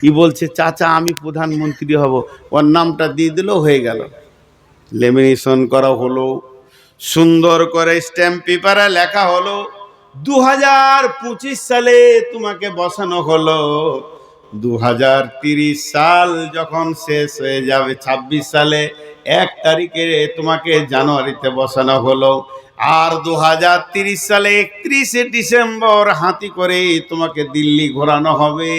কি বলছে, চাচা আমি প্রধানমন্ত্রী হব, ওর নামটা দিয়ে দিল, হয়ে গেল। লেমিনেশন করা হলো, সুন্দর করে স্ট্যাম্প পেপারে লেখা হলো 2025 সালে তোমাকে বসানো হলো। 2030 সাল যখন শেষ হয়ে যাবে, 26 সালে 1 তারিখে তোমাকে জানুয়ারিতে বসানো হলো। আর 2030 সালে 31শে ডিসেম্বর হাতি করে তোমাকে দিল্লি ঘোরানো হবে,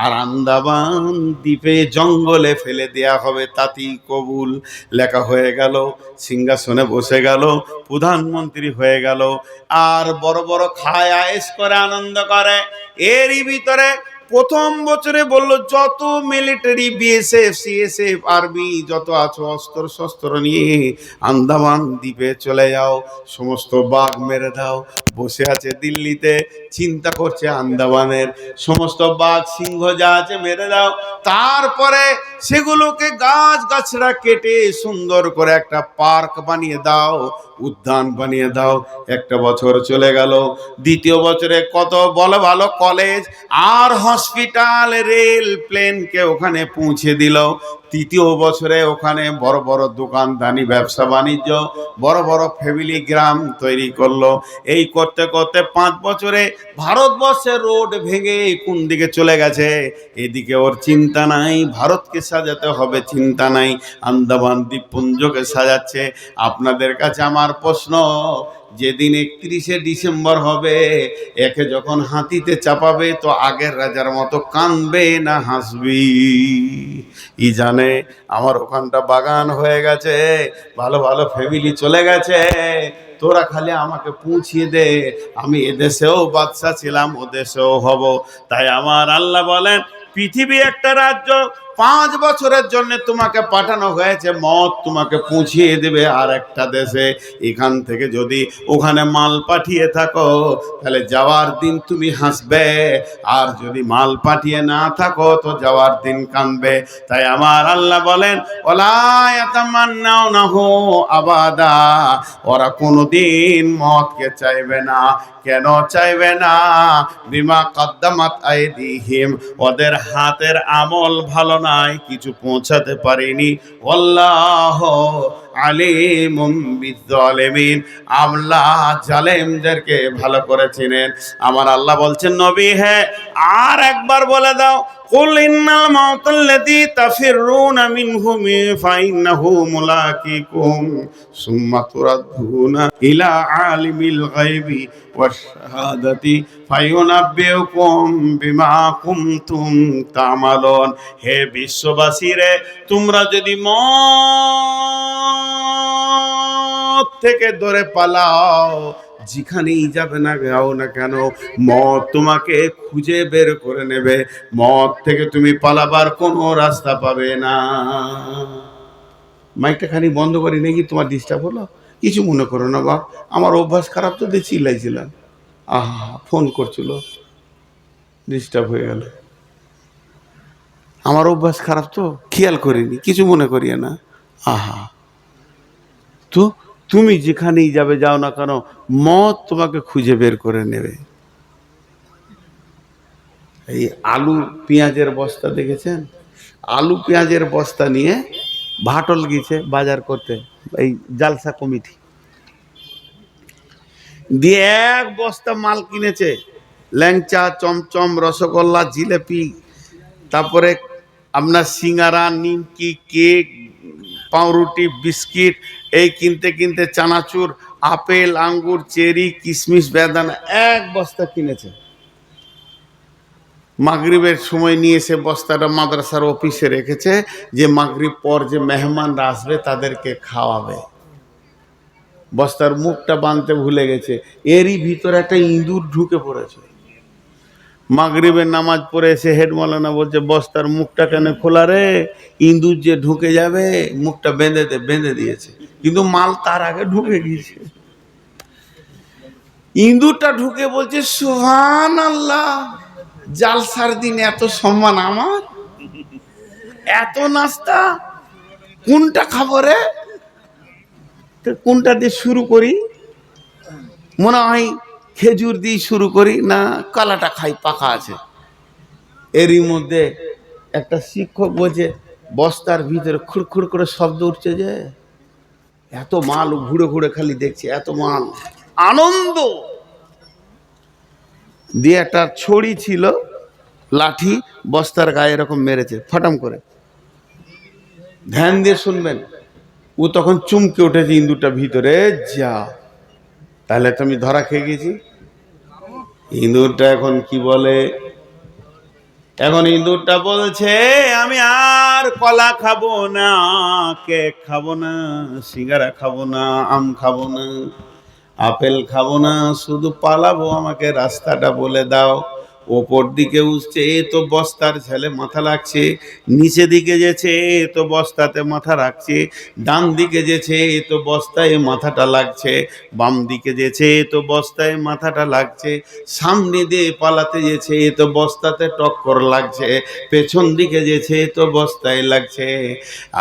আর আন্দামান দ্বীপে জঙ্গলে ফেলে দেয়া হবে, তাতেই কবুল। লেখা হয়ে গেল, সিংহাসনে বসে গেল, প্রধানমন্ত্রী হয়ে গেল, আর বড় বড় খায় আয়েশ করে আনন্দ করে। এরই ভিতরে প্রথম বছরে বললো যত মিলিটারি বিএসএফ সিএসএফ আর্মি যত আছো অস্ত্র শস্ত্র নিয়ে আন্দামান দ্বীপে চলে যাও, সমস্ত বাঘ মেরে দাও। বসে আছে দিল্লিতে, চিন্তা করছে আন্দামানের সমস্ত বাঘ সিংহ যা আছে মেরে দাও। তারপরে সেগুলোকে গাছ গাছড়া কেটে সুন্দর করে একটা পার্ক বানিয়ে দাও, উদ্যান বানিয়ে দাও। একটা বছর চলে গেল, দ্বিতীয় বছরে কত বলো ভালো কলেজ আর হসপিটাল রেল প্লেনকে ওখানে পৌঁছে দিল। তৃতীয় বছরে ওখানে বড় বড় দোকানদানি ব্যবসা বাণিজ্য, বড় বড় ফ্যামিলি গ্রাম তৈরি করলো। এই করতে করতে 5 বছরে ভারতবর্ষের রোড ভেঙে কোন দিকে চলে গেছে, এদিকে ওর চিন্তা নাই, ভারতকে সাজাতে হবে চিন্তা নাই, আন্দামান দ্বীপপুঞ্জকে সাজাচ্ছে। আপনাদের কাছে আমার প্রশ্ন, যেদিন 31শে ডিসেম্বর হবে, একে যখন হাতিতে চাপাবে তো আগের রাজার মতো কাঁদবে না হাসবি? ই জানে আমার ওখানটা বাগান হয়ে গেছে, ভালো ভালো ফ্যামিলি চলে গেছে, তোরা খালি আমাকে পৌঁছিয়ে দে, আমি এদেশেও বাদশা ছিলাম ওদেশেও হব। তাই আমার আল্লাহ বলেন, পৃথিবী একটা রাজ্য, 5 বছরের জন্য তোমাকে পাঠানো হয়েছে, মত তোমাকে পৌঁছিয়ে দেবে আর একটা দেশে। এখান থেকে যদি ওখানে মাল পাঠিয়ে থাকো তাহলে যাওয়ার দিন তুমি হাসবে, আর যদি মাল পাঠিয়ে না থাকো তো যাওয়ার দিন কাঁদবে। তাই আমার আল্লাহ বলেন, ওয়ালা ইয়াতামান্নাউনাহু আবাদা, ওরা কোনোদিন মতকে চাইবে না। কেন চাইবে না? বিমা কদ্দামাত আইদিহিম, ওদের হাতের আমল ভালো নাই, কিছু পৌঁছাতে পারেনি। আল্লাহু আলিমুম বিজ্জালিমিন, আল্লাহ জালেমদেরকে ভালো করে চিনেন। আমার আল্লাহ বলছেন, নবী হ্যাঁ আর একবার বলে দাও, কুল ইন্নাল মাউতাল্লাযী তাফিররুনা মিনহু ফাইন্নাহু মুলাকিকুম সুম্মা তুরাদ্দুনা ইলা আলিমিল গায়বি ওয়াশ শাহাদাতি ফায়ুনাব্বিউকুম বিমা কুনতুম তা'মালুন। হে বিশ্ববাসীরে, তোমরা যদি মত থেকে দূরে পালাও, যেখানেই যাবে না যাও না কেন, মত তোমাকে খুঁজে বের করে নেবে। মত থেকে তুমি পালাবার কোনো রাস্তা পাবে না। মাইকটা খানি বন্ধ করি নাকি, তোমার ডিস্টার্ব হলো? কিছু মনে করো না বাপ, আমার অভ্যাস খারাপ তো, দিয়ে চিল্লাইছিলাম। আহা, ফোন করছিল, ডিস্টার্ব হয়ে গেল। আমার অভ্যাস খারাপ তো, খেয়াল করিনি, কিছু মনে করিয়ে না। আহা, তো তুমি যেখানেই যাবে যাও না কেন, মত তোমাকে খুঁজে বের করে নেবে। এই আলু পেঁয়াজের বস্তা দেখেছেন? আলু পেঁয়াজের বস্তা নিয়ে ভাটল গিয়েছে বাজার করতে, এই জালসা কমিটি দিয়ে 1 বস্তা মাল কিনেছে, ল্যাংচা, চমচম, রসগোল্লা, জিলেপি, তারপরে আপনার সিঙ্গারা, নিমকি, কেক, পাউরুটি, বিস্কিট, এই কিনতে কিনতে চানাচুর, আপেল, আঙ্গুর, চেরি, কিশমিশ, বেদানা 1 বস্তা কিনেছে। মাগরিবের সময় নিয়ে এসে বস্তাটা মাদ্রাসার অফিসে রেখেছে, যে মাগরিব পর যে মেহমানরা আসবে তাদেরকে খাওয়াবে। বস্তার মুখটা বাঁধতে ভুলে গেছে, এরই ভিতরে একটা ইঁদুর ঢুকে পড়েছে। মাগরিবের নামাজ পড়ে এসে হেড মাওলানা বলছে, বস্তার মুখটা কেন খোলা রে? ইঁদুর যে ঢুকে যাবে, মুখটা বেঁধে দিয়েছে, কিন্তু মাল তার আগে ঢুকে গিয়েছে। ইঁদুরটা ঢুকে বলছে, সুবহানাল্লাহ, জালসার দিন এত সম্মান আমার, এত নাস্তা, কোনটা খাবো রে? কোনটা দিয়ে শুরু করি? মনে হয় খেজুর দিয়ে শুরু করি, না কলাটা খাই, পাকা আছে। এরই মধ্যে একটা শিক্ষক বলছে বস্তার ভিতরে খুড়খুড় করে শব্দ উঠছে, যে এত মাল, ঘুরে ঘুরে খালি দেখছে এত মাল, আনন্দ। দিয়ে একটা ছড়ি ছিল, লাঠি, বস্তার গায়ে এরকম মেরেছে ফটাম করে। ধ্যান দিয়ে শুনবেন, ও তখন চুমকে উঠেছে ইন্দুরটা ভিতরে, যা তাহলে তো আমি ধরা খেয়ে গেছি। ইন্দুরটা এখন কি বলে, এখন ইন্দুরটা বলছে আমি আর কলা খাবো না, কেক খাবো না, সিঙ্গারা খাবো না, আম খাবো না, আপেল খাবো না, শুধু পালাবো, আমাকে রাস্তাটা বলে দাও। ওপর দিকে উঠছে, এ তো বস্তার ঝেলে মাথা লাগছে, নিচে দিকে যেছে এ তো বস্তাতে মাথা রাখছে, ডান দিকে যেছে এ তো বস্তায় মাথাটা লাগছে, বাম দিকে যেছে এ তো বস্তায় মাথাটা লাগছে, সামনে দিয়ে পালাতে যেছে এ তো বস্তাতে টক্কর লাগছে, পেছন দিকে যেছে এ তো বস্তায় লাগছে।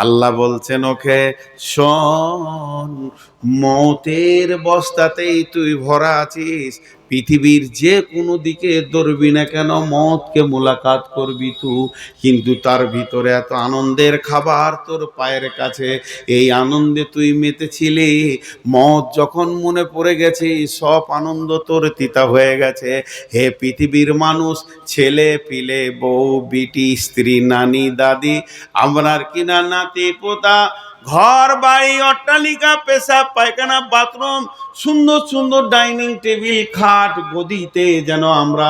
আল্লাহ বলছেন ওকে, শোন, মতের বস্তাতেই তুই ভরা আছিস, পৃথিবীর যে কোনো দিকে দৌড়বি না কেন মতকে মোলাকাত করবি তুই, কিন্তু তার ভিতরে এত আনন্দের খাবার তোর পায়ের কাছে, এই আনন্দে তুই মেতেছিলি, মত যখন মনে পড়ে গেছে সব আনন্দ তোর তিতা হয়ে গেছে। হে পৃথিবীর মানুষ, ছেলে পিলে, বউ বিটি, স্ত্রী, নানি দাদি, আমরার কিনা নাতি পোতা, ঘর বাড়ি, অট্টালিকা, পেশাব পায়খানা, বাথরুম, সুন্দর সুন্দর ডাইনিং টেবিল, খাট, গদিতে যেন আমরা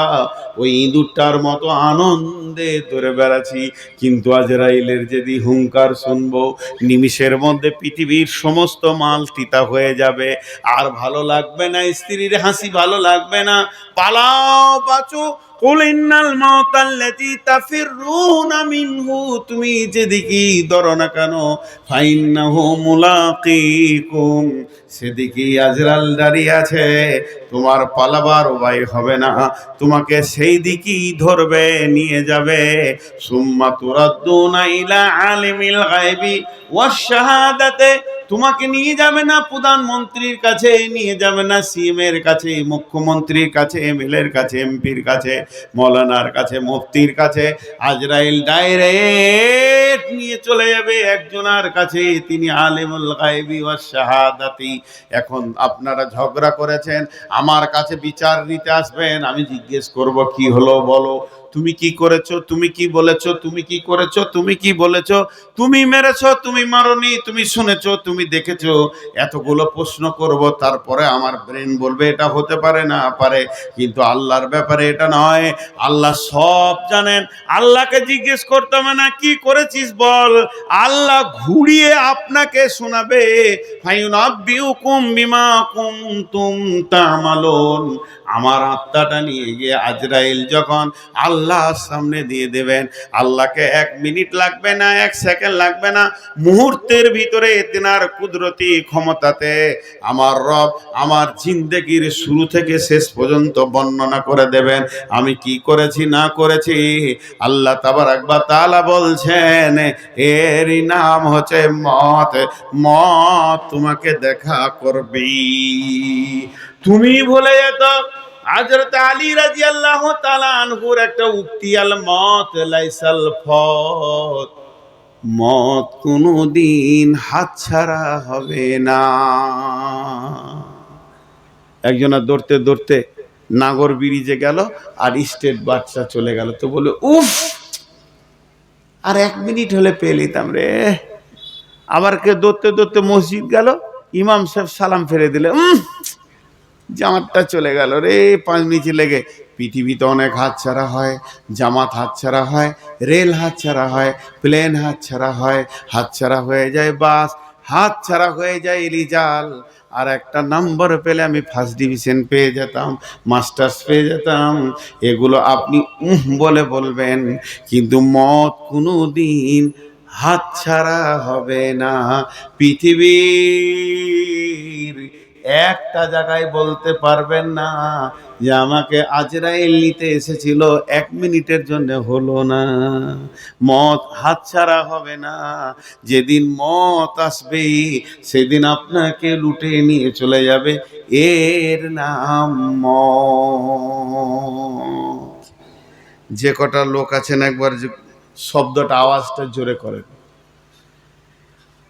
ওই ইঁদুরটার মতো আনন্দে ধরে বেড়াচ্ছি। কিন্তু আজরাইলের যদি হুঙ্কার শুনবো, নিমিষের মধ্যে পৃথিবীর সমস্ত মাল তিতা হয়ে যাবে, আর ভালো লাগবে না, স্ত্রীর হাসি ভালো লাগবে না, পালাও বাঁচো, কুল ইন্নাল মাউতাল্লাযী তাফিররুনা মিনহু, তুমি যেদিকেই ধরো না কেন, ফাইন্নাহু মুলাকীকুম, সেদিকেই আজরাল দাঁড়িয়ে আছে, তোমার পালাবার উপায় হবে না, তোমাকে সেই দিকেই ধরবে, নিয়ে যাবে। সুম্মা তুরাদ্দুনা ইলা আলিমিল গায়বি ওয়াশ শাহাদাতি, তোমাকে নিয়ে যাবে না প্রধানমন্ত্রীর কাছে, নিয়ে যাবে না সিএম এর কাছে, মুখ্যমন্ত্রীর কাছে, এমএলএর কাছে, এমপির কাছে, মৌলানার কাছে, মুফতির কাছে, আজরাইল ডাইরেক্ট নিয়ে চলে যাবে একজনের কাছে, তিনি আলিমুল গায়বি ওয়াশ শাহাদাতি। এখন আপনারা ঝগড়া করেছেন, আমার কাছে বিচার নিতে আসবেন, আমি জিজ্ঞেস করব কি হলো বলো, তুমি কি করেছো, তুমি কি বলেছো, তুমি কি করেছো, তুমি কি বলেছো, তুমি মেরেছো, তুমি মারোনি, তুমি শুনেছো, তুমি দেখেছো, এতগুলো প্রশ্ন করব, তারপরে আমার ব্রেন বলবে এটা হতে পারে না পারে। কিন্তু আল্লাহর ব্যাপারে এটা নয়, আল্লাহ সব জানেন, আল্লাহকে জিজ্ঞেস করতে হবে না কি করেছিস বল, আল্লাহ ঘুরিয়ে আপনাকে শোনাবে, ফায়ুনাব্বিউকুম বিমা কুনতুম তা'মালুন। আমার আত্মাটা নিয়ে গিয়ে আজরাইল যখন আল্লাহর সামনে দিয়ে দেবেন, আল্লাহকে 1 মিনিট লাগবে না, 1 সেকেন্ড লাগবে না, মুহূর্তের ভিতরে তিনার কুদরতি ক্ষমতাতে আমার রব আমার জিন্দেগির শুরু থেকে শেষ পর্যন্ত বর্ণনা করে দেবেন, আমি কি করেছি না করেছি। আল্লাহ তাবারাক ওয়া তাআলা বলছেন, এরই নাম হচ্ছে মত, মত তোমাকে দেখা করবি, তুমি ভুলে যেত। হযরত আলী রাদিয়াল্লাহু তাআলা আনহুর একটা উক্তি, আল মত লাইসাল ফত, মত কোনদিন হাতছাড়া হবে না। একজনা দৌড়তে দৌড়তে নাগর ব্রিজে গেল, আর স্টেট বাচ্চা চলে গেল, তো বলে উফ, আর 1 মিনিট হলে পেয়ে নিতাম রে। আবার কে দৌড়তে দৌড়তে মসজিদ গেল, ইমাম সাহেব সালাম ফেলে দিলে, জামাতটা চলে গেল রে, 5 মিনিট লেগে। পৃথিবীতে অনেক হাতছাড়া হয়, জামাত হাতছাড়া হয়, রেল হাতছাড়া হয়, প্লেন হাতছাড়া হয়, হাতছাড়া হয়ে যায় বাস, হাতছাড়া হয়ে যায় রিজাল্ট, আর একটা নম্বর পেলে আমি ফার্স্ট ডিভিশন পেয়ে যেতাম, মাস্টার্স পেয়ে যেতাম, এগুলো আপনি বলে বলবেন, কিন্তু মত কোনো দিন হাতছাড়া হবে না। পৃথিবীর একটা জায়গায় বলতে পারবেন না যে আমাকে আজরাইল নিতে এসেছিল, 1 মিনিটের জন্য হলো না। মত হাতছাড়া হবে না, যেদিন মত আসবে সেদিন আপনাকে লুটে নিয়ে চলে যাবে, এর নাম মত। যে কটা লোক আছেন একবার শব্দটা আওয়াজটা জোরে করেন।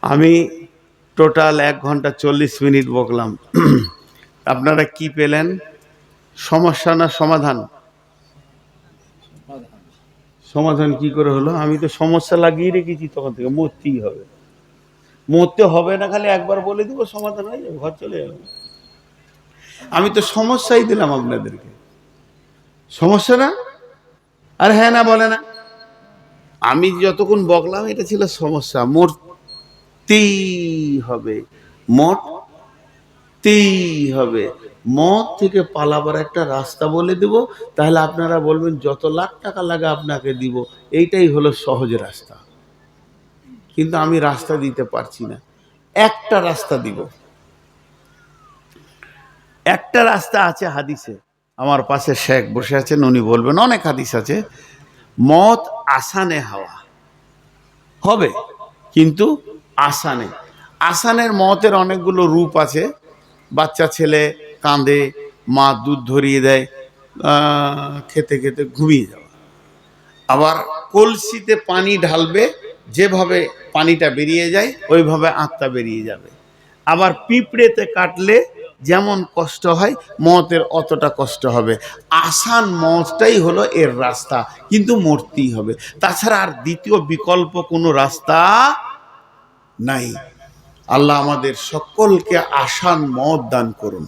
আমি টোটাল 1 ঘন্টা 40 মিনিট বকলাম। আপনারা কি পেলেন? সমস্যা না সমাধান? সমাধান কি করে হলো? আমি তো সমস্যা লাগিয়ে রেখেছি তখন থেকে, মরতেই হবে। মরতে হবে না, খালি একবার বলে দিব সমাধান হয়ে যাবে, ঘর চলে যাবে। আমি তো সমস্যাই দিলাম আপনাদেরকে, সমস্যা না? আর হ্যাঁ না বলে না। আমি যতক্ষণ বকলাম এটা ছিল সমস্যা। মরতেই হবে, মরতেই হবে। মত থেকে পালাবার একটা রাস্তা বলে দেব, তাহলে আপনারা বলবেন যত লাখ টাকা লাগে আপনাকে দিব, এইটাই হলো সহজ রাস্তা। কিন্তু আমি রাস্তা দিতে পারছি না। একটা রাস্তা দিব, একটা রাস্তা আছে হাদিসে। আমার পাশে শেখ বসে আছেন, উনি বলবেন অনেক হাদিস আছে। মত আসানে হওয়া হবে, কিন্তু আসানে। আসানের মতের অনেকগুলো রূপ আছে। বাচ্চা ছেলে কাঁদে, মা দুধ ধরিয়ে দেয়, খেতে খেতে ঘুমিয়ে যাওয়া। আবার কলসিতে পানি ঢালবে, যেভাবে পানিটা বেরিয়ে যায় ওইভাবে আত্মা বেরিয়ে যাবে। আবার পিঁপড়েতে কাটলে যেমন কষ্ট হয়, মতের অতটা কষ্ট হবে। আসান মতটাই হলো এর রাস্তা, কিন্তু মরতেই হবে। তাছাড়া আর দ্বিতীয় বিকল্প কোনো রাস্তা নাই। আল্লাহ আমাদের সকলকে আসান মত দান করুন।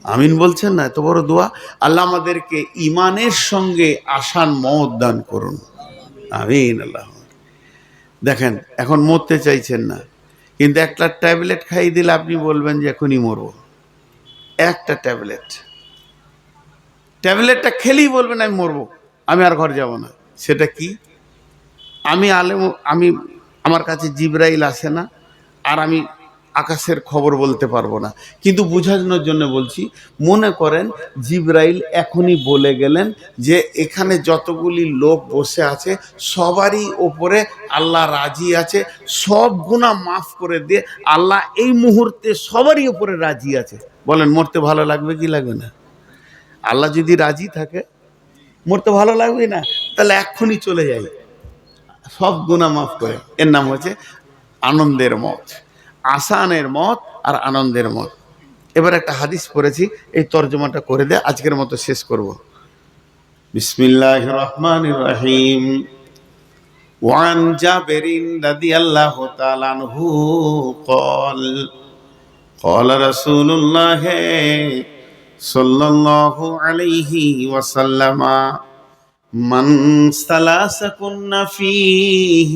আমিন বলছেন না? এত বড় দোয়া। আল্লাহ আমাদেরকে ইমানের সঙ্গে আসান মত দান করুন। আমিন। আল্লাহ দেখেন, এখন মরতে চাইছেন না, কিন্তু একটা ট্যাবলেট খাইয়ে দিলে আপনি বলবেন যে এখনই মরব। একটা ট্যাবলেটটা খেলেই বলবেন আমি মরবো, আমি আর ঘর যাব না। সেটা কি? আমি আমার কাছে জিবরাইল আসে না, আর আমি আকাশের খবর বলতে পারবো না, কিন্তু বোঝানোর জন্য বলছি। মনে করেন জিবরাইল এখনই বলে গেলেন যে এখানে যতগুলি লোক বসে আছে সবারই ওপরে আল্লাহ রাজি আছে, সব গুনাহ মাফ করে দিয়ে আল্লাহ এই মুহূর্তে সবারই ওপরে রাজি আছে। বলেন মরতে ভালো লাগবে কি লাগবে না? আল্লাহ যদি রাজি থাকে মরতে ভালো লাগবে না? তাহলে এক্ষুনি চলে যাই, সব গুনাহ মাফ করে। এর নাম হচ্ছে আনন্দের মত, আসানের মত আর আনন্দের মত। এবার একটা হাদিস পড়েছি, এই তর্জমাটা করে দে, আজকের মতো শেষ করব। বিসমিল্লাহির রহমানির রহিম। ওয়ান জাবেরিন রাদিয়াল্লাহু তাআলা আনহু قال قال رسول الله صلى الله عليه وسلم من سلاسكن فيه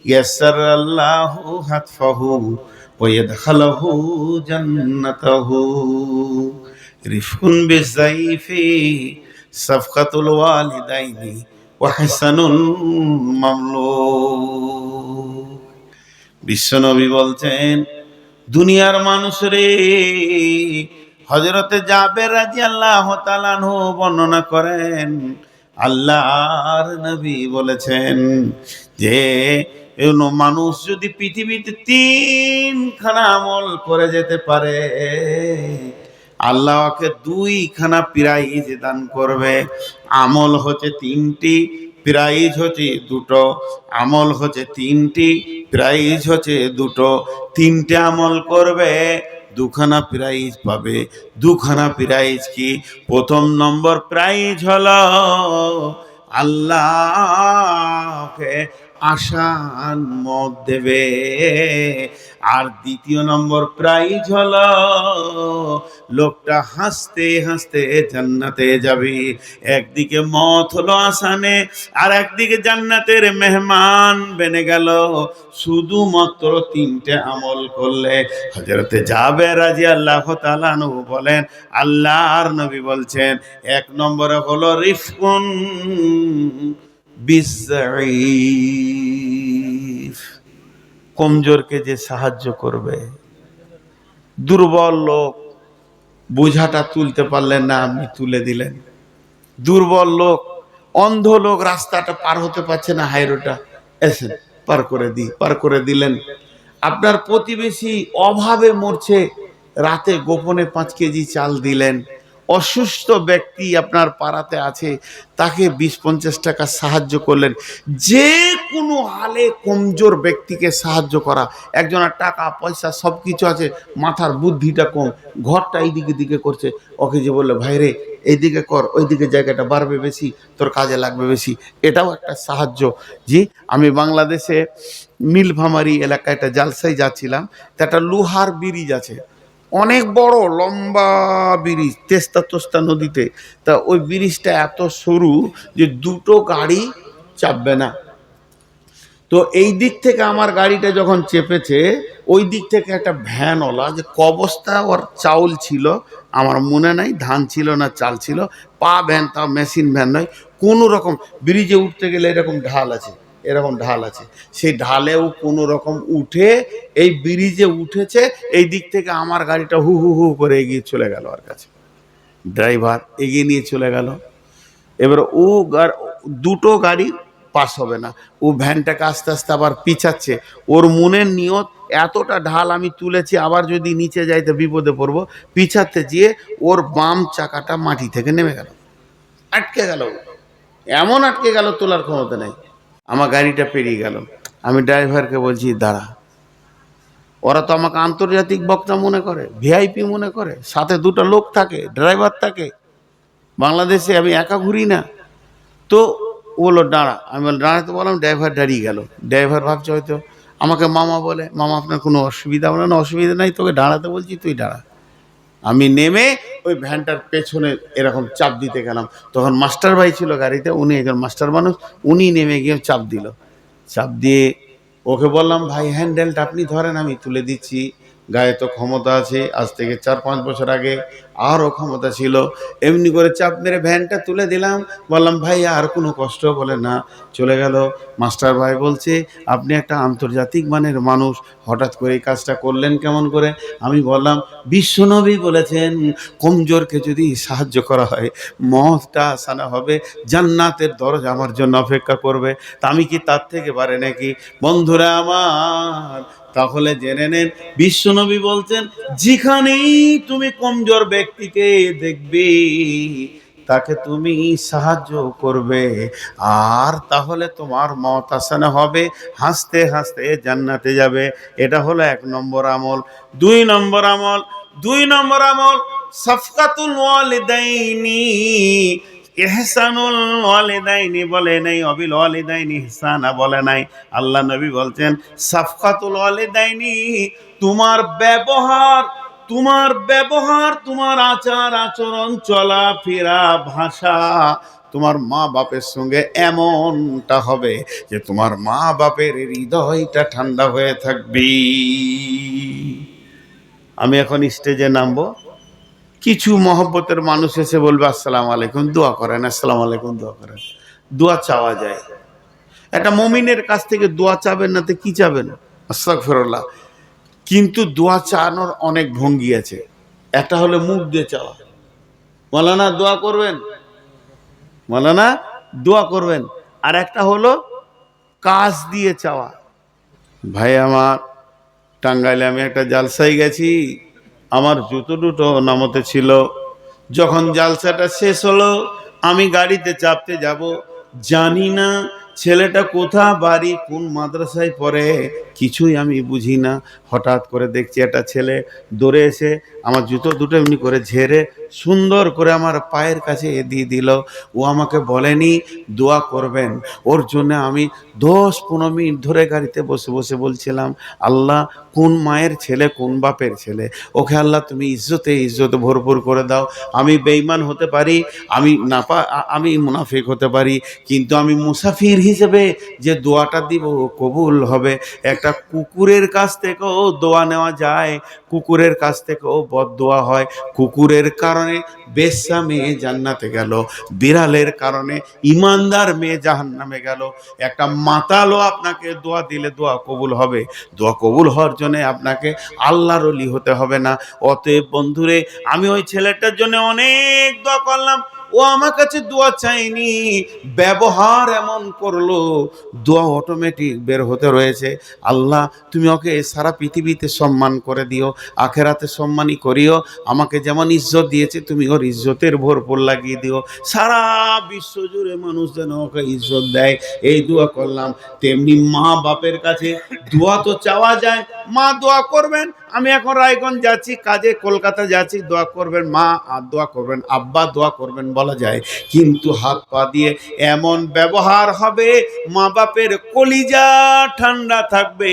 يسر الله حتفه ويدخله جنته رفق بالضيف صفقة الوالدين وحسن المملوك। বিশ্বনবী বলছেন, দুনিয়ার মানুষ রে, হযরতে জাবের রাদিয়াল্লাহু তাআলা আনহু বর্ণনা করেন, আল্লাহর নবী বলেছেন যে মানুষ যদি পৃথিবীতে 3খানা আমল করে যেতে পারে, আল্লাহকে 2খানা প্রাইজ দান করবে। আমল হচ্ছে 3টি, প্রাইজ হচ্ছে 2টো। আমল হচ্ছে 3টি, প্রাইজ হচ্ছে 2টো। 3টে আমল করবে, 2খানা প্রাইজ পাবে। 2খানা প্রাইজ কি? প্রথম নম্বর প্রাইজ হলো আল্লাহকে আসান মত দেবে, আর দ্বিতীয় নম্বর প্রাইজ হলো লোকটা হাসতে হাসতে জান্নাতে যাবে। একদিকে মত হলো আসানে, আর একদিকে জান্নাতের মেহমান বেনে গেল শুধুমাত্র 3টে আমল করলে। হযরতে জাবের রাদিয়াল্লাহু তাআলা আনহু বলেন, আল্লাহর নবী বলছেন, 1 নম্বরে হলো রিফকুন বিসসাইফ, কমজোরকে যে সাহায্য করবে। দুর্বল লোক বোঝাটা তুলতে পারলেন না, আপনি তুলে দিলেন। দুর্বল লোক, অন্ধ লোক রাস্তাটা পার হতে পারছে না, হাইরোটা, এসে পার করে দিলেন। আপনার প্রতিবেশী অভাবে মরছে, রাতে গোপনে 5 কেজি চাল দিলেন। অসুস্থ ব্যক্তি আপনার পাড়াতে আছে, তাকে 20-50 টাকা সাহায্য করলেন। যে কোনো হালে কমজোর ব্যক্তিকে সাহায্য করা। একজনের টাকা পয়সা সব কিছু আছে, মাথার বুদ্ধিটা কম, ঘরটা এইদিকে দিকে করছে, ওকে যে বললো ভাই রে এইদিকে কর, ওইদিকে জায়গাটা বাড়বে বেশি, তোর কাজে লাগবে বেশি, এটাও একটা সাহায্য। জি, আমি বাংলাদেশে নীলফামারী এলাকায় একটা জালসায় যাচ্ছিলাম, তা একটা লোহার ব্রিজ আছে, অনেক বড় লম্বা ব্রিজ, তেস্তা তোস্তা নদীতে। তা ওই ব্রিজটা এত সরু যে দুটো গাড়ি চাপবে না। তো এই দিক থেকে আমার গাড়িটা যখন চেপেছে, ওই দিক থেকে একটা ভ্যানওয়ালা, যে কবস্তা ওর চাউল ছিল আমার মনে নাই, ধান ছিল না চাল ছিল, পা ভ্যান, তাও মেশিন ভ্যান নয়, কোনো রকম ব্রিজে উঠতে গেলে এরকম ঢাল আছে, এরকম ঢাল আছে, সেই ঢালেও কোনো রকম উঠে এই ব্রিজে উঠেছে। এই দিক থেকে আমার গাড়িটা হু হু হু করে এগিয়ে চলে গেল, ওর কাছে ড্রাইভার এগিয়ে নিয়ে চলে গেল। এবার ও দুটো গাড়ি পাস হবে না, ও ভ্যানটাকে আস্তে আস্তে আবার পিছাচ্ছে। ওর মনের নিয়ত এতটা ঢাল আমি তুলেছি, আবার যদি নিচে যাইতে বিপদে পড়বো, পিছাতে গিয়ে ওর বাম চাকাটা মাটি থেকে নেমে গেল, আটকে গেল, এমন আটকে গেল তোলার ক্ষমতা নেই। আমার গাড়িটা পেরিয়ে গেল। আমি ড্রাইভারকে বলছি দাঁড়া। ওরা তো আমাকে আন্তর্জাতিক বক্তা মনে করে, ভিআইপি মনে করে, সাথে দুটো লোক থাকে, ড্রাইভার থাকে। বাংলাদেশে আমি একা ঘুরি না। তো ও বললো দাঁড়া, আমি বললাম দাঁড়াতে বললাম, ড্রাইভার দাঁড়িয়ে গেল। ড্রাইভার ভাবছে হয়তো আমাকে মামা বলে, মামা আপনার কোনো অসুবিধা হবে না? অসুবিধা নাই, তোকে দাঁড়াতে বলছি, তুই দাঁড়া। আমি নেমে ওই ভ্যানটার পেছনে এরকম চাপ দিতে গেলাম। তখন মাস্টার ভাই ছিল গাড়িতে, উনি একজন মাস্টার মানুষ, উনি নেমে গিয়ে চাপ দিল। চাপ দিয়ে ওকে বললাম ভাই হ্যান্ডেলটা আপনি ধরেন, আমি তুলে দিচ্ছি, গায়ে তো ক্ষমতা আছে, আজ থেকে 4-5 বছর আগে আরও ক্ষমতা ছিল। এমনি করে চাপ মেরে ভ্যানটা তুলে দিলাম, বললাম ভাই আর কোনো কষ্ট? বলে না, চলে গেল। মাস্টার ভাই বলছে আপনি একটা আন্তর্জাতিক মানের মানুষ, হঠাৎ করে এই কাজটা করলেন কেমন করে? আমি বললাম বিশ্বনবী বলেছেন কমজোরকে যদি সাহায্য করা হয়, মহৎটা আসানা হবে, জান্নাতের দরজা আমার জন্য অপেক্ষা করবে। তা আমি কি তার থেকে পারে নাকি? বন্ধুরা আমার, তাহলে জেনে নেন বিশ্বনবী বলছেন যেখানেই তুমি কমজোর ব্যক্তিকে দেখবে তাকে তুমি সাহায্য করবে, আর তাহলে তোমার মত আসানা হবে, হাসতে হাসতে জান্নাতে যাবে। এটা হলো 1 নম্বর আমল। 2 নম্বর আমল সাফকাতুল ওয়ালিদাইনি, ইহসানুল ওয়ালিদাইনি বলে নাই, অবিল ওয়ালিদাইনি ইহসানা বলে নাই। আল্লাহ নবী বলছেন সাফকাতুল ওয়ালিদাইনি, তোমার ব্যবহার, তোমার আচার আচরণ, চলাফেরা, ভাষা তোমার মা বাপের সঙ্গে এমনটা হবে যে তোমার মা বাপের হৃদয়টা ঠান্ডা হয়ে থাকবে। আমি এখন স্টেজে নামবো, কিছু মহব্বতের মানুষ এসে বলবে আসসালামু আলাইকুম, দোয়া করেন, আসসালামু আলাইকুম দোয়া করেন। দোয়া চাওয়া যায়, একটা মুমিনের কাছ থেকে দোয়া চাবেন না তো কি চাবেন? আস্তাগফিরুল্লাহ। কিন্তু দোয়া চাওয়ানোর অনেক ভঙ্গি আছে। একটা হলো মুখ দিয়ে চাওয়া, মাওলানা দোয়া করবেন, মাওলানা দোয়া করবেন। আর একটা হলো কাজ দিয়ে চাওয়া। ভাই আমার, টাঙ্গাইলে আমি একটা জালসায় গেছি, আমার জুতো দুটো নামতে ছিল। যখন জালসাটা শেষ হলো, আমি গাড়িতে চাপতে যাব, জানি না ছেলেটা কোথা বাড়ি, কোন মাদ্রাসায় পড়ে, কিছুই আমি বুঝি না। হঠাৎ করে দেখছি একটা ছেলে দৌড়ে এসে আমার জুতো দুটো এমনি করে ঝেড়ে সুন্দর করে আমার পায়ের কাছে দিয়ে দিল। ও আমাকে বলেনি দোয়া করবেন, ওর জন্য আমি 10-15 মিনিট ধরে গাড়িতে বসে বসে বলছিলাম আল্লাহ কোন মায়ের ছেলে, কোন বাপের ছেলে, ওকে আল্লাহ তুমি ইজ্জতে ভরপুর করে দাও। আমি বেঈমান হতে পারি, আমি মুনাফিক হতে পারি, কিন্তু আমি মুসাফির হিসেবে যে দোয়াটা দিব কবুল হবে। একটা কুকুরের কাছ থেকেও দোয়া নেওয়া যায়, কুকুরের কাছ থেকেও বদদোয়া হয়। কুকুরের কারণে বেশ্যা মেয়ে জান্নাতে গেল, বিড়ালের কারণে ইমানদার মেয়ে জাহান্নামে গেল। একটা মাতালও আপনাকে দোয়া দিলে দোয়া কবুল হবে। দোয়া কবুল হওয়ার জন্য আপনাকে আল্লাহর ওলি হতে হবে না। অতএব বন্ধুরে, আমি ওই ছেলেটার জন্য অনেক দোয়া করলাম, ও আমার কাছে দোয়া চাইনি, ব্যবহার এমন করলো, দোয়া অটোমেটিক বের হতে রয়েছে। আল্লাহ তুমি ওকে সারা পৃথিবীতে সম্মান করে দিও, আখেরাতে সম্মানই করিও, আমাকে যেমন ইজ্জত দিয়েছে তুমি ওর ইজ্জতের ভরপুর লাগিয়ে দিও, সারা বিশ্ব জুড়ে মানুষ যেন ওকে ইজ্জত দেয়, এই দোয়া করলাম। তেমনি মা বাপের কাছে দোয়া তো চাওয়া যায়, মা দোয়া করবেন, আমি এখন রায়গঞ্জ যাচ্ছি কাজে, কলকাতা যাচ্ছি, দোয়া করবেন মা, আর দোয়া করবেন আব্বা, দোয়া করবেন বলা যায়, কিন্তু হাত পা দিয়ে এমন ব্যবহার হবে মা বাপের কলিজা ঠান্ডা থাকবে,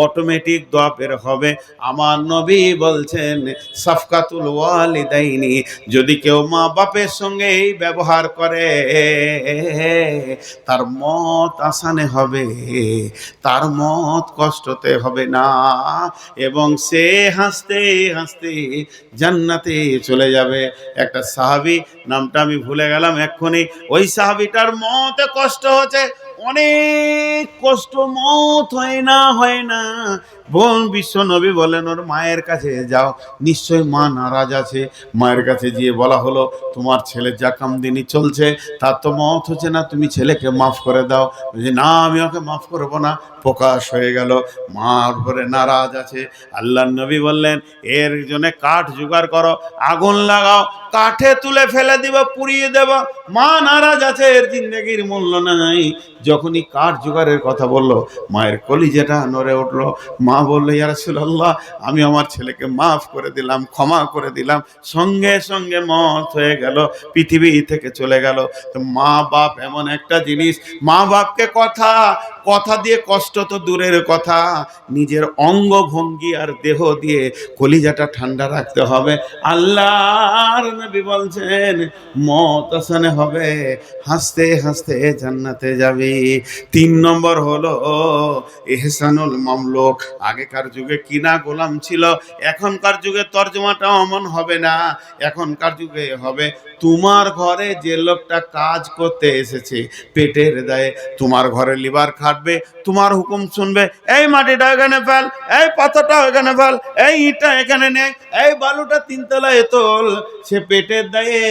অটোমেটিক দোয়া বের হবে। আমার নবী বলছেন সাফকাতুল ওয়ালিদাইনি, যদি কেউ মা বাপের সঙ্গে এই ব্যবহার করে তার মত আসানে হবে, তার মত কষ্টতে হবে না, এবং সে হাসতে হাসতে জান্নাতে চলে যাবে। একটা সাহাবী, নামটা আমি ভুলে গেলাম এক্ষুনি, ওই সাহাবীটার মতে কষ্ট হচ্ছে, অনেক কষ্ট, মত হয় না হয় না। বিশ্ব নবী বলেন ওর মায়ের কাছে যাও, নিশ্চয় মা নারাজ আছে। মায়ের কাছে গিয়ে বলা হলো তোমার ছেলে যা কামদিনি চলছে তার তো মত হচ্ছে না, তুমি ছেলেকে মাফ করে দাও। না আমি ওকে মাফ করবো না, প্রকাশ হয়ে গেল মার উপরে নারাজ আছে। আল্লাহ নবী বললেন এর জন্য কাঠ জোগাড় করো, আগুন লাগাও, কাঠে তুলে ফেলে দিব, পুড়িয়ে দেব, মা নারাজ আছে, এর জিন্দেগির মূল্য নাই। যখনই কাঠ জোগাড়ের কথা বললো মায়ের কলিজাটা নড়ে উঠলো। মা বললো ইয়া রাসূলুল্লাহ আমি আমার ছেলেকে মাফ করে দিলাম, ক্ষমা করে দিলাম। সঙ্গে সঙ্গে মত হয়ে গেল, পৃথিবী থেকে চলে গেল। তো মা বাপ এমন একটা জিনিস, মা বাপকে কথা কথা দিয়ে কষ্ট তো দূরের কথা, নিজের অঙ্গ ভঙ্গি আর দেহ দিয়ে কলিজাটা ঠান্ডা রাখতে হবে। আল্লাহর নবী বলছেন মত আসানে হবে, হাসতে হাসতে জান্নাতে যাবে। 3 নম্বর হলো ইহসানুল মামলুক। আগেকার যুগে কিনা গোলাম ছিল, এখনকার যুগে তর্জমাটা অমন হবে না, এখনকার যুগে হবে তোমার ঘরে যে লোকটা কাজ করতে এসেছে পেটের দায়ে, তোমার ঘরে লিভার খাটবে, তোমার হুকুম শুনবে, এই মাটিটা এখানে ফেল, এই পাথরটা এখানে ফেল, এই ইটটা এখানে নে, এই বালুটা 3 তলায় তোল। সে পেটের দায়ে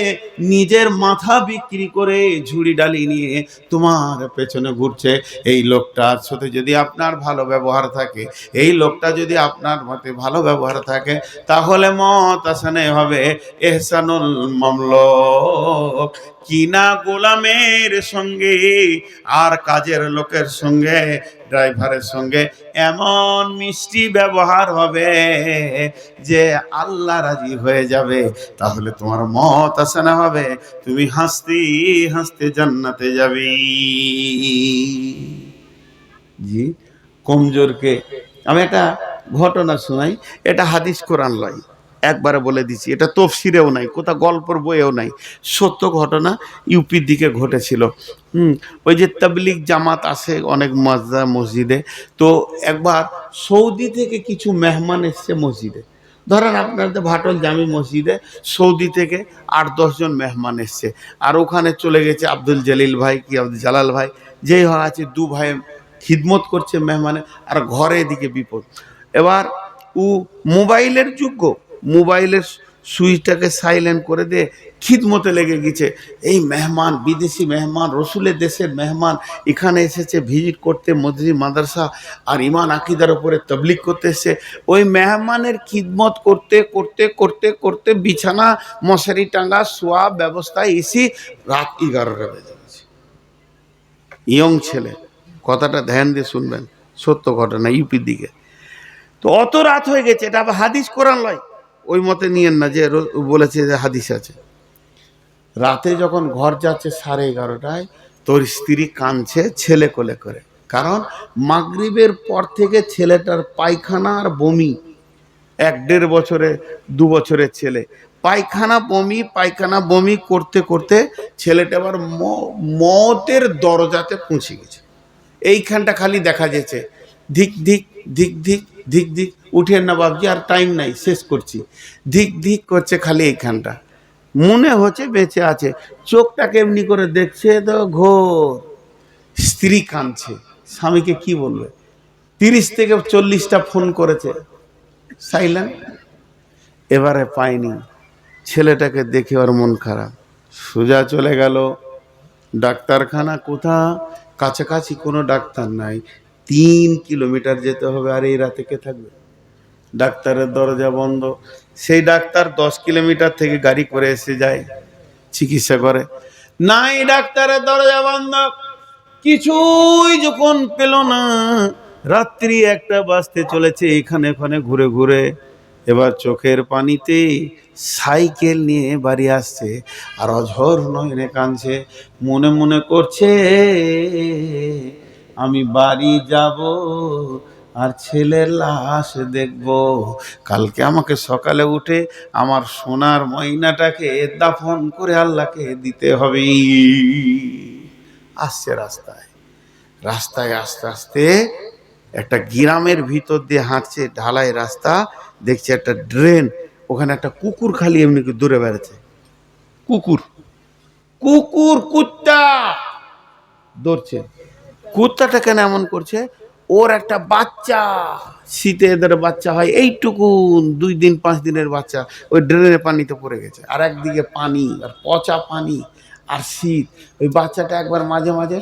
নিজের মাথা বিক্রি করে ঝুড়ি ডালি নিয়ে তোমার পেছনে ঘুরছে। এই লোকটার সাথে যদি আপনার ভালো ব্যবহার থাকে, এই লোকটা যদি আপনার মতে ভালো ব্যবহার থাকে, তাহলে মত আসানে হবে ইহসানুল মামলুক। কিনা গোলামের সঙ্গে আর কাজের লোকের সঙ্গে, ড্রাইভারের সঙ্গে এমন মিষ্টি ব্যবহার হবে যে আল্লাহ রাজি হয়ে যাবে, তাহলে তোমার মত আসানা হবে, তুমি হাসতে হাসতে জান্নাতে যাবে। জি, কমজোরকে আমি একটা ঘটনা শোনাই, এটা হাদিস কোরআন লয়, একবারে বলে দিচ্ছি, এটা তফসিরেও নাই, কোথাও গল্পের বইয়েও নাই, সত্য ঘটনা, ইউপির দিকে ঘটেছিল। ওই যে তাবলিগ জামাত আছে অনেক মসজিদে, তো একবার সৌদি থেকে কিছু মেহমান এসছে মসজিদে, ধরেন আপনাদের ভাটল জামি মসজিদে সৌদি থেকে 8-10 জন মেহমান এসছে, আর ওখানে চলে গেছে আব্দুল জলিল ভাই কি আব্দুল জালাল ভাই, যেই আছে 2 ভাই খিদমত করছে মেহমানে, আর ঘরে এদিকে বিপদ। এবার ও মোবাইলের যোগ্য, মোবাইলের সুইচটাকে সাইলেন্ট করে দিয়ে খিদমতে লেগে গেছে। এই মেহমান, বিদেশি মেহমান, রসুলের দেশের মেহমান, এখানে এসেছে ভিজিট করতে মসজিদ মাদ্রাসা, আর ইমান আকিদার উপরে তাবলীগ করতে এসেছে। ওই মেহমানের খিদমত করতে করতে করতে করতে বিছানা মশারি টাঙ্গা শোয়া ব্যবস্থায় এসে রাত 11টা বেজে গেছে। ইয়ং ছেলে, কথাটা ধ্যান দিয়ে শুনবেন, সত্য ঘটনা, ইউপির দিকে। তো অত রাত হয়ে গেছে, এটা আবার হাদিস কোরআন লয়, ওই মতে নিয়েন না যে বলেছে যে হাদিস আছে। রাতে যখন ঘর যাচ্ছে 11:30টায়, তোর স্ত্রী কাঁদছে ছেলে কোলে করে, কারণ মাগরিবের পর থেকে ছেলেটার পায়খানা আর বমি, 1-1.5 বছরে 2 বছরের ছেলে, পায়খানা বমি করতে করতে ছেলেটা আবার মতের দরজাতে পৌঁছে গেছে। এইখানটা খালি দেখা যাচ্ছে ধিক ধিক ধিক ধিক ধিক ধিক, উঠেন না বাবজি, আর টাইম নাই, শেষ করছি, ধিক ধিক করছে খালি এইখানটা, মনে হচ্ছে বেঁচে আছে। চোখটাকে এমনি করে দেখছে তো ঘোর, স্ত্রী কাঁদছে, স্বামীকে কি বলবে, 30 থেকে 40টা ফোন করেছে, সাইলেন্ট। এবারে পাইনি, ছেলেটাকে দেখে ওর মন খারাপ, সোজা চলে গেল ডাক্তারখানা। কোথা? কাছাকাছি কোনো ডাক্তার নাই, 3 কিলোমিটার যেতে হবে। আর এই রাতে কে থাকবে? ডাক্তারের দরজা বন্ধ। সেই ডাক্তার 10 কিলোমিটার থেকে গাড়ি করে এসে যায়, চিকিৎসা করে। নাই, ডাক্তারের দরজা বন্ধ। কিছুই যখন পেল না, রাত্রি 1টা বাজতে চলেছে, এখানে ওখানে ঘুরে ঘুরে এবার চোখের পানিতে সাইকেল নিয়ে বাড়ি আসছে। আর অঝোর নয়নে কাঁদছে, মনে মনে করছে আমি বাড়ি যাব আর ছেলের লাশ দেখব। কালকে আমাকে সকালে উঠে আমার সোনার ময়নাটাকে দাফন করে আল্লাহকে দিতে হবে। আসছে রাস্তায়, রাস্তায় আস্তে আস্তে একটা গ্রামের ভিতর দিয়ে হাঁটছে, ঢালাই রাস্তা, দেখছে একটা ড্রেন, ওখানে একটা কুকুর খালি এমনি দূরে বেড়াচ্ছে। কুকুর, কুকুর, কুত্তা দৌড়ছে। কুত্তাটা কেন এমন করছে? ওর একটা বাচ্চা, শীতে এদের বাচ্চা হয় এইটুকু, 2 দিন 5 দিনের বাচ্চা, ওই ড্রেনের পানিতে পড়ে গেছে। আর একদিকে পানি, আর পচা পানি, আর শীত। ওই বাচ্চাটা একবার মাঝে মাঝে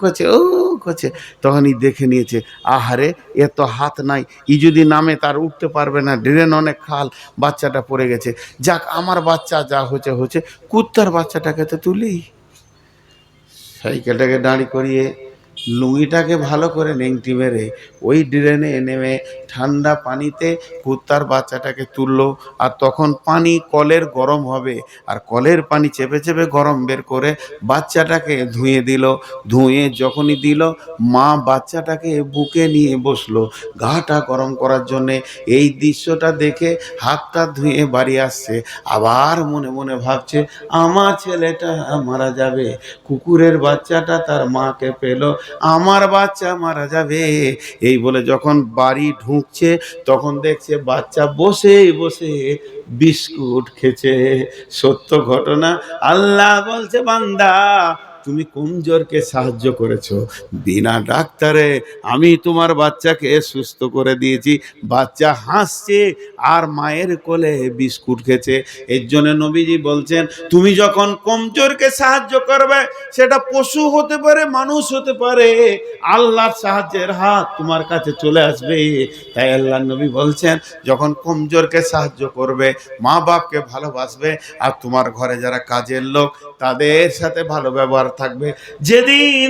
করছে, ও করছে, তখনই দেখে নিয়েছে, আহারে এ তো হাত নাই, ই যদি নামে তার উঠতে পারবে না, ড্রেন অনেক খাল, বাচ্চাটা পড়ে গেছে। যাক, আমার বাচ্চা যা হচ্ছে হচ্ছে, কুত্তার বাচ্চাটাকে তো তুলি। সাইকেলটাকে দাঁড়ি করিয়ে লুঙ্গিটাকে ভালো করে নেংটি মেরে ওই ড্রেনে নেমে ঠান্ডা পানিতে কুত্তার বাচ্চাটাকে তুললো। আর তখন পানি কলের গরম হবে, আর কলের পানি চেপে চেপে গরম বের করে বাচ্চাটাকে ধুয়ে দিল। ধুয়ে যখনই দিল, মা বাচ্চাটাকে বুকে নিয়ে বসলো গাটা গরম করার জন্যে। এই দৃশ্যটা দেখে হাতটা ধুয়ে বাড়ি আসছে, আবার মনে মনে ভাবছে আমার ছেলেটা মারা যাবে, কুকুরের বাচ্চাটা তার মাকে পেল, আমার বাচ্চা মারা যাবে। এই বলে যখন বাড়ি ঢুকছে, তখন দেখছে বাচ্চা বসে বসে বিস্কুট খেছে। সত্য ঘটনা। আল্লাহ বলছে, বান্দা তুমি কমজোরকে সাহায্য করেছো, বিনা ডাক্তারে আমি তোমার বাচ্চাকে সুস্থ করে দিয়েছি। বাচ্চা হাসছে আর মায়ের কোলে বিস্কুট খেছে। এর জন্য নবীজি বলছেন, তুমি যখন কমজোরকে সাহায্য করবে, সেটা পশু হতে পারে, মানুষ হতে পারে, আল্লাহর সাহায্যের হাত তোমার কাছে চলে আসবে। তাই আল্লাহ নবী বলছেন, যখন কমজোরকে সাহায্য করবে, মা বাপকে ভালোবাসবে, আর তোমার ঘরে যারা কাজের লোক তাদের সাথে ভালো ব্যবহার থাকবে, যেদিন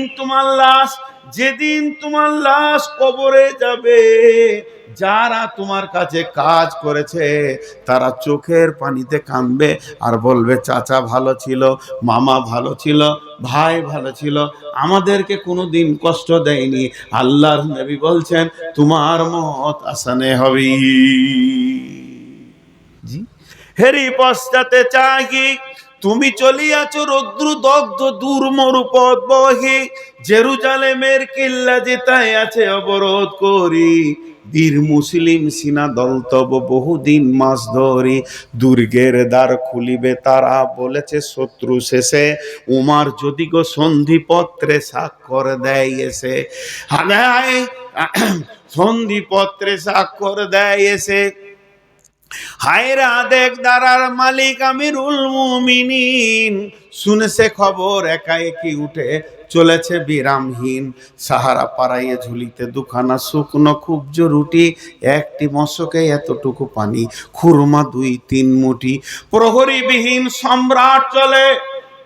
তোমার লাশ কবরে যাবে, যারা তোমার কাছে কাজ করেছে তারা চোখের পানিতে কাঁদবে আর বলবে, চাচা ভালো ছিল, মামা ভালো ছিল, ভাই ভালো ছিল, আমাদেরকে কোনোদিন কষ্ট দেয়নি। আল্লাহর নবী বলছেন, তোমার মত আসানে হবে। জি, হেরি পশ্চাতে চাহি তুমি চলিয়াছ রৌদ্র দগ্ধ দূর মরুপথ বহে, জেরুজালেমের কিল্লা যেতায় আছে অবরোধ করি, বীর মুসলিম সিনা দল তব বহুদিন মাস ধরি, দুর্গের দ্বার খুলিবে তারা বলেছে শত্রু শেষে, উমার যদি গো সন্ধিপত্রে স্বাক্ষর দেয় এসে, সন্ধিপত্রে স্বাক্ষর দেয় এসে, হায়রা দেখ দারার মালিক আমিরুল মুমিনিন, শুনেছে খবর একাএকি উঠে চলেছে বিরামহীন, সাহারা পাড়াইয়ে ঝুলিতে দুখানা শুকনো খুবজ রুটি, একটি মশকে এতটুকু পানি, খুরমা 2-3 মুঠি। প্রহরী বিহীন সম্রাট চলে,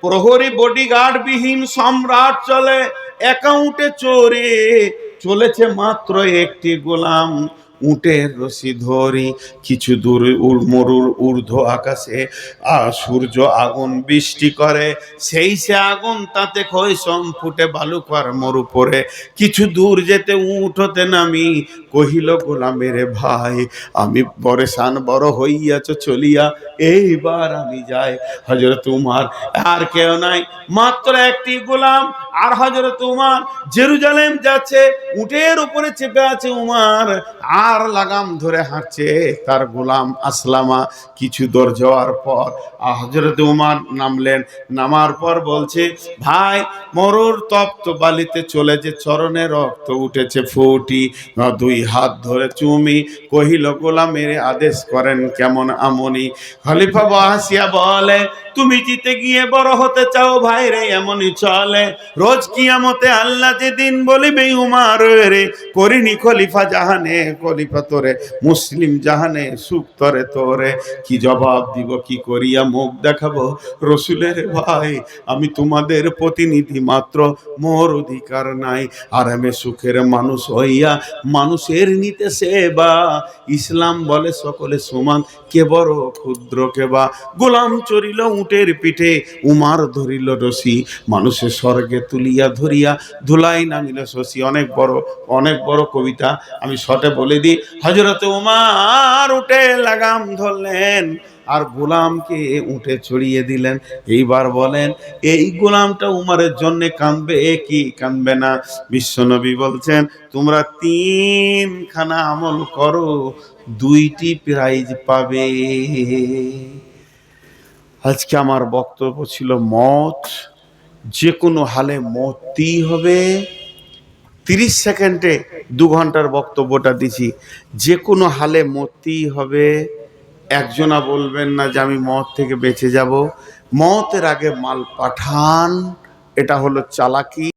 প্রহরী বডিগার্ড বিহীন সম্রাট চলে, একাউন্টে চোরে চলেছে মাত্র একটি গোলাম, উটের রশি ধরি। কিছু দূর মরুর ঊর্ধ্ব আকাশে সূর্য আগুন বৃষ্টি করে, সেই সে আগুন তাতে ক্ষয়সম ফুটে বালুকার মরু পরে। কিছু দূর যেতে উট হতে নামি কহিল, গোলামের ভাই আমি পরেশান বড় হইয়াছ চলিয়া, এইবার আমি যাই। হযরত উমর, আর কেউ নাই, মাত্র একটি গোলাম। আর হযরত উমর জেরুজালেম যাচ্ছে, উটের উপরে চেপে আছে উমর, আর লাগাম ধরে হাঁটছে তার গোলাম আসলামা। কিছু দূর যাওয়ার পর হযরত উমর নামলেন, নামার পর বলছে, ভাই মরুর তপ্ত বালিতে চলে যে চরণে রক্ত উঠেছে ফুটি, 2 হাত ধরে চুমি কহিল, গোলামের আদেশ করেন কেমন আমনি। খলিফা বহাসিয়া বলে, তুমি জিতে গিয়ে বড় হতে চাও ভাই রে, এমনই চলে। রোজ কিয়ামতে আল্লাহ যেদিন বলিবে উমার রে, করিনি খলিফা জাহানে খলিফা তোরে, মুসলিম জাহানে সুখ তরে তোরে। কি জবাব দিব, কি করিয়া মুখ দেখাবো রসুলের ভাই, আমি তোমাদের প্রতিনিধি মাত্র, মোর অধিকার নাই। আর আমি সুখের মানুষ হইয়া মানুষের নিতে সেবা, ইসলাম বলে সকলে সমান, কে বড় ক্ষুদ্র কে বা। গোলাম চড়িল উটের পিঠে, উমার ধরিল রশি, মানুষের স্বর্গে তুলিয়া ধরিয়া ধুলাই নামিল শশী। অনেক বড় কবিতা, আমি শর্টে বলে দিই। হযরত উমার উটে লাগাম ধরলেন আর গোলামকে উঠে চড়িয়ে দিলেন। এইবার বলেন, এই গোলামটা উমারের জন্য কাঁদবে কি কাঁদবে না? বিশ্বনবী বলছেন, তোমরা 3খানা আমল করো, 2টি প্রাইজ পাবে। আজকে আমার বক্তব্য ছিল মত, যে কোনো হালে মরতেই হবে। 30 সেকেন্ডে 2 ঘন্টার বক্তব্যটা দিছি, যে কোনো হালে মরতেই হবে। একজনা বলবেন না যে আমি মত থেকে বেঁচে যাব। মতের আগে মাল পাঠান, এটা হলো চালাকি।